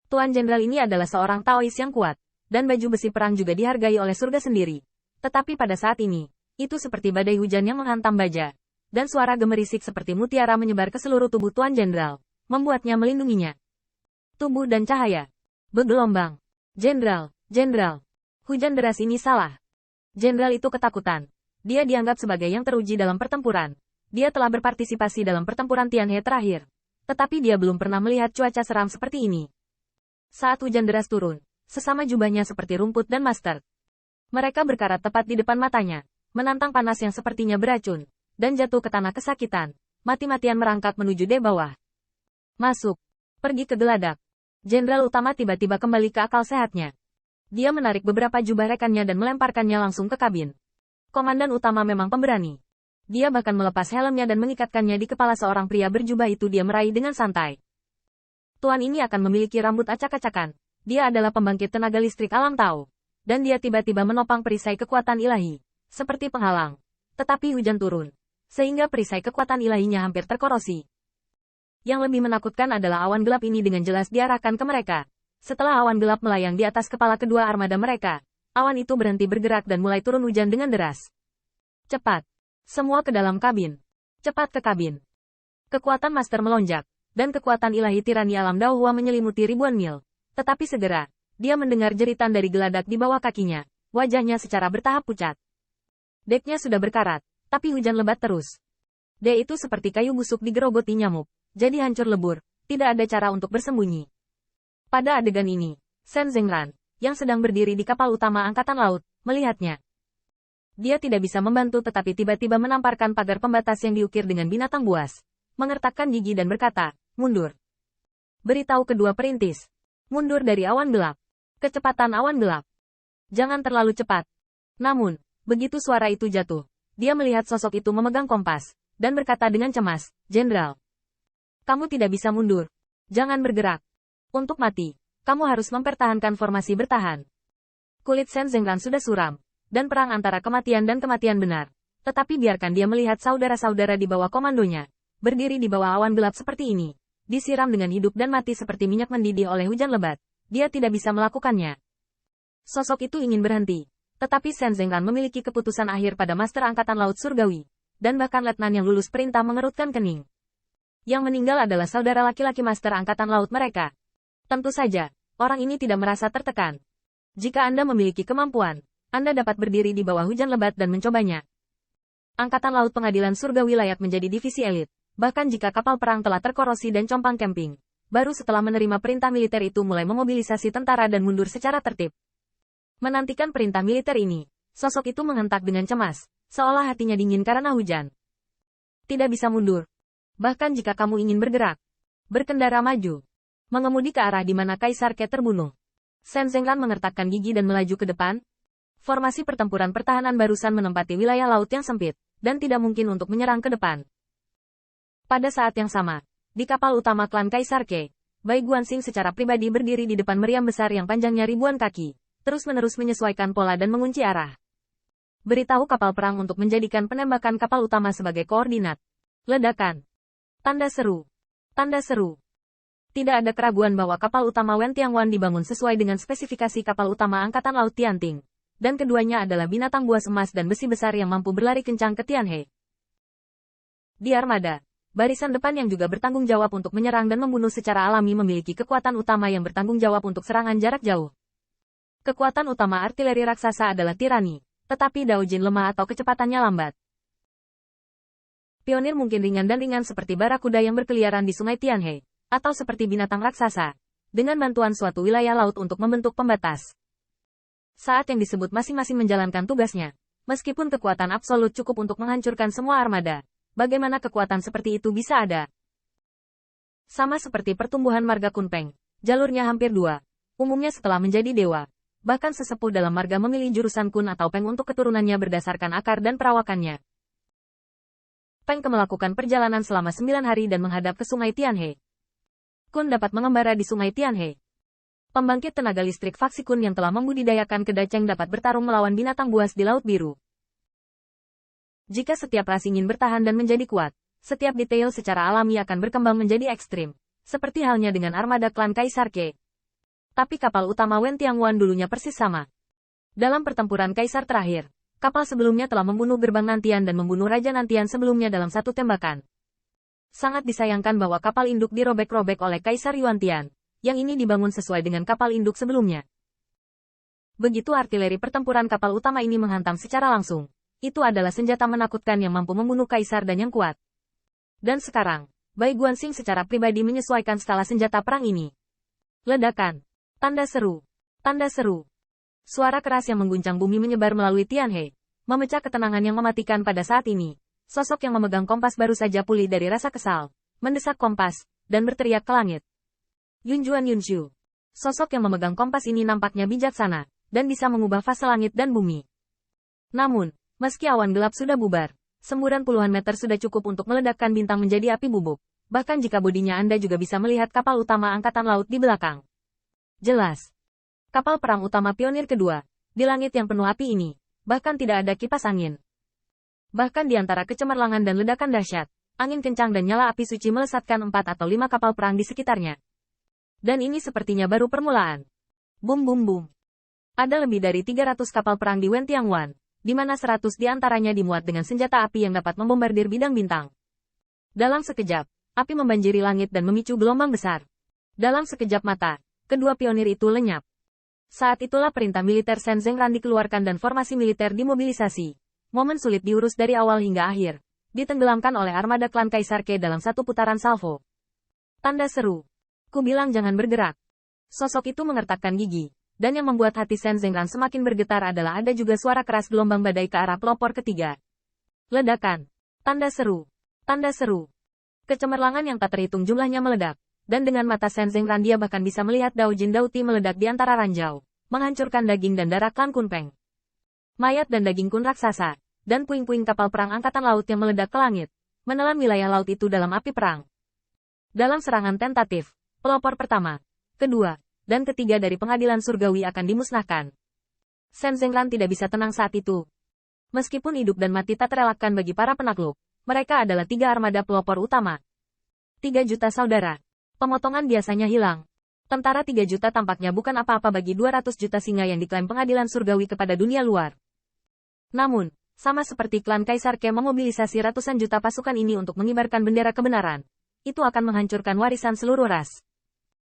Tuan Jenderal ini adalah seorang Taois yang kuat, dan baju besi perang juga dihargai oleh surga sendiri. Tetapi pada saat ini, itu seperti badai hujan yang menghantam baja, dan suara gemerisik seperti mutiara menyebar ke seluruh tubuh Tuan Jenderal, membuatnya melindunginya. Tubuh dan cahaya bergelombang. Jenderal, Jenderal. Hujan deras ini salah. Jenderal itu ketakutan. Dia dianggap sebagai yang teruji dalam pertempuran. Dia telah berpartisipasi dalam pertempuran Tianhe terakhir. Tetapi dia belum pernah melihat cuaca seram seperti ini. Saat hujan deras turun, sesama jubahnya seperti rumput dan mustard. Mereka berkarat tepat di depan matanya, menantang panas yang sepertinya beracun, dan jatuh ke tanah kesakitan, mati-matian merangkak menuju di bawah. Masuk. Pergi ke geladak. Jenderal utama tiba-tiba kembali ke akal sehatnya. Dia menarik beberapa jubah rekannya dan melemparkannya langsung ke kabin. Komandan utama memang pemberani. Dia bahkan melepas helmnya dan mengikatkannya di kepala seorang pria berjubah itu. Dia meraih dengan santai. Tuan ini akan memiliki rambut acak-acakan. Dia adalah pembangkit tenaga listrik alam Tao. Dan dia tiba-tiba menopang perisai kekuatan ilahi, seperti penghalang. Tetapi hujan turun, sehingga perisai kekuatan ilahinya hampir terkorosi. Yang lebih menakutkan adalah awan gelap ini dengan jelas diarahkan ke mereka. Setelah awan gelap melayang di atas kepala kedua armada mereka, awan itu berhenti bergerak dan mulai turun hujan dengan deras. Cepat. Semua ke dalam kabin. Cepat ke kabin. Kekuatan master melonjak, dan kekuatan ilahi tirani alam Daohua menyelimuti ribuan mil. Tetapi segera, dia mendengar jeritan dari geladak di bawah kakinya, wajahnya secara bertahap pucat. Deknya sudah berkarat, tapi hujan lebat terus. Dek itu seperti kayu busuk digerogoti nyamuk, jadi hancur lebur, tidak ada cara untuk bersembunyi. Pada adegan ini, Shen Zengran, yang sedang berdiri di kapal utama Angkatan Laut, melihatnya. Dia tidak bisa membantu tetapi tiba-tiba menamparkan pagar pembatas yang diukir dengan binatang buas, mengertakkan gigi dan berkata, mundur. Beritahu kedua perintis. Mundur dari awan gelap. Kecepatan awan gelap. Jangan terlalu cepat. Namun, begitu suara itu jatuh, dia melihat sosok itu memegang kompas, dan berkata dengan cemas, Jenderal. Kamu tidak bisa mundur. Jangan bergerak. Untuk mati, kamu harus mempertahankan formasi bertahan. Kulit Shen Zengran sudah suram, dan perang antara kematian dan kematian benar. Tetapi biarkan dia melihat saudara-saudara di bawah komandonya, berdiri di bawah awan gelap seperti ini, disiram dengan hidup dan mati seperti minyak mendidih oleh hujan lebat. Dia tidak bisa melakukannya. Sosok itu ingin berhenti, tetapi Shen Zengran memiliki keputusan akhir pada Master Angkatan Laut Surgawi, dan bahkan letnan yang lulus perintah mengerutkan kening. Yang meninggal adalah saudara laki-laki Master Angkatan Laut mereka. Tentu saja, orang ini tidak merasa tertekan. Jika Anda memiliki kemampuan, Anda dapat berdiri di bawah hujan lebat dan mencobanya. Angkatan Laut Pengadilan Surgawi layak menjadi divisi elit, bahkan jika kapal perang telah terkorosi dan compang camping. Baru setelah menerima perintah militer itu mulai memobilisasi tentara dan mundur secara tertib. Menantikan perintah militer ini, sosok itu menghentak dengan cemas, seolah hatinya dingin karena hujan. Tidak bisa mundur. Bahkan jika kamu ingin bergerak, berkendara maju, mengemudi ke arah di mana Kaisar Ke terbunuh. Shen Zengran mengertakkan gigi dan melaju ke depan. Formasi pertempuran pertahanan barusan menempati wilayah laut yang sempit, dan tidak mungkin untuk menyerang ke depan. Pada saat yang sama, di kapal utama klan Kaisar Ke, Bai Guanxing secara pribadi berdiri di depan meriam besar yang panjangnya ribuan kaki, terus-menerus menyesuaikan pola dan mengunci arah. Beritahu kapal perang untuk menjadikan penembakan kapal utama sebagai koordinat. Ledakan. Tanda seru. Tanda seru. Tidak ada keraguan bahwa kapal utama Wen Tiangwan dibangun sesuai dengan spesifikasi kapal utama Angkatan Laut Tianting, dan keduanya adalah binatang buas emas dan besi besar yang mampu berlari kencang ke Tianhe. Di armada, barisan depan yang juga bertanggung jawab untuk menyerang dan membunuh secara alami memiliki kekuatan utama yang bertanggung jawab untuk serangan jarak jauh. Kekuatan utama artileri raksasa adalah tirani, tetapi Daojin lemah atau kecepatannya lambat. Pionir mungkin ringan dan ringan seperti barakuda yang berkeliaran di sungai Tianhe, atau seperti binatang raksasa, dengan bantuan suatu wilayah laut untuk membentuk pembatas. Saat yang disebut masing-masing menjalankan tugasnya, meskipun kekuatan absolut cukup untuk menghancurkan semua armada, bagaimana kekuatan seperti itu bisa ada? Sama seperti pertumbuhan marga Kunpeng, jalurnya hampir dua, umumnya setelah menjadi dewa. Bahkan sesepuh dalam marga memilih jurusan Kun atau Peng untuk keturunannya berdasarkan akar dan perawakannya. Peng melakukan perjalanan selama 9 hari dan menghadap ke sungai Tianhe. Kun dapat mengembara di sungai Tianhe. Pembangkit tenaga listrik faksi Kun yang telah membudidayakan kedaceng dapat bertarung melawan binatang buas di Laut Biru. Jika setiap ras ingin bertahan dan menjadi kuat, setiap detail secara alami akan berkembang menjadi ekstrim, seperti halnya dengan armada klan Kaisar Ke. Tapi kapal utama Wen Tianguan dulunya persis sama. Dalam pertempuran Kaisar terakhir, kapal sebelumnya telah membunuh gerbang Nantian dan membunuh Raja Nantian sebelumnya dalam satu tembakan. Sangat disayangkan bahwa kapal induk dirobek-robek oleh Kaisar Yuantian, yang ini dibangun sesuai dengan kapal induk sebelumnya. Begitu artileri pertempuran kapal utama ini menghantam secara langsung, itu adalah senjata menakutkan yang mampu membunuh Kaisar dan yang kuat. Dan sekarang, Bai Guanxing secara pribadi menyesuaikan skala senjata perang ini. Ledakan. Tanda seru. Tanda seru. Suara keras yang mengguncang bumi menyebar melalui Tianhe, memecah ketenangan yang mematikan pada saat ini. Sosok yang memegang kompas baru saja pulih dari rasa kesal, mendesak kompas, dan berteriak ke langit. Yunjuan Yunshu. Sosok yang memegang kompas ini nampaknya bijaksana, dan bisa mengubah fase langit dan bumi. Namun, meski awan gelap sudah bubar, semburan puluhan meter sudah cukup untuk meledakkan bintang menjadi api bubuk. Bahkan jika bodinya Anda juga bisa melihat kapal utama Angkatan Laut di belakang. Jelas. Kapal perang utama pionir kedua, di langit yang penuh api ini, bahkan tidak ada kipas angin. Bahkan di antara kecemerlangan dan ledakan dahsyat, angin kencang dan nyala api suci melesatkan 4 atau 5 kapal perang di sekitarnya. Dan ini sepertinya baru permulaan. Bum bum bum. Ada lebih dari 300 kapal perang di Wen Tianguan, di mana 100 di antaranya dimuat dengan senjata api yang dapat membombardir bidang bintang. Dalam sekejap, api membanjiri langit dan memicu gelombang besar. Dalam sekejap mata, kedua pionir itu lenyap. Saat itulah perintah militer Shen Zengran dikeluarkan dan formasi militer dimobilisasi. Momen sulit diurus dari awal hingga akhir, ditenggelamkan oleh armada klan Kaisar Ke dalam satu putaran salvo. Tanda seru. Ku bilang jangan bergerak. Sosok itu mengertakkan gigi, dan yang membuat hati Shen Zengran semakin bergetar adalah ada juga suara keras gelombang badai ke arah pelopor ketiga. Ledakan. Tanda seru. Tanda seru. Kecemerlangan yang tak terhitung jumlahnya meledak, dan dengan mata Shen Zengran dia bahkan bisa melihat Dao Jin Dao Ti meledak di antara ranjau, menghancurkan daging dan darah klan Kunpeng. Mayat dan daging kun raksasa, dan puing-puing kapal perang Angkatan Laut yang meledak ke langit, menelan wilayah laut itu dalam api perang. Dalam serangan tentatif, pelopor pertama, kedua, dan ketiga dari pengadilan surgawi akan dimusnahkan. Shen Zengran tidak bisa tenang saat itu. Meskipun hidup dan mati tak terelakkan bagi para penakluk, mereka adalah 3 armada pelopor utama. 3 juta saudara. Pemotongan biasanya hilang. Tentara 3 juta tampaknya bukan apa-apa bagi 200 juta singa yang diklaim pengadilan surgawi kepada dunia luar. Namun, sama seperti klan Kaisar Ke memobilisasi ratusan juta pasukan ini untuk mengibarkan bendera kebenaran, itu akan menghancurkan warisan seluruh ras.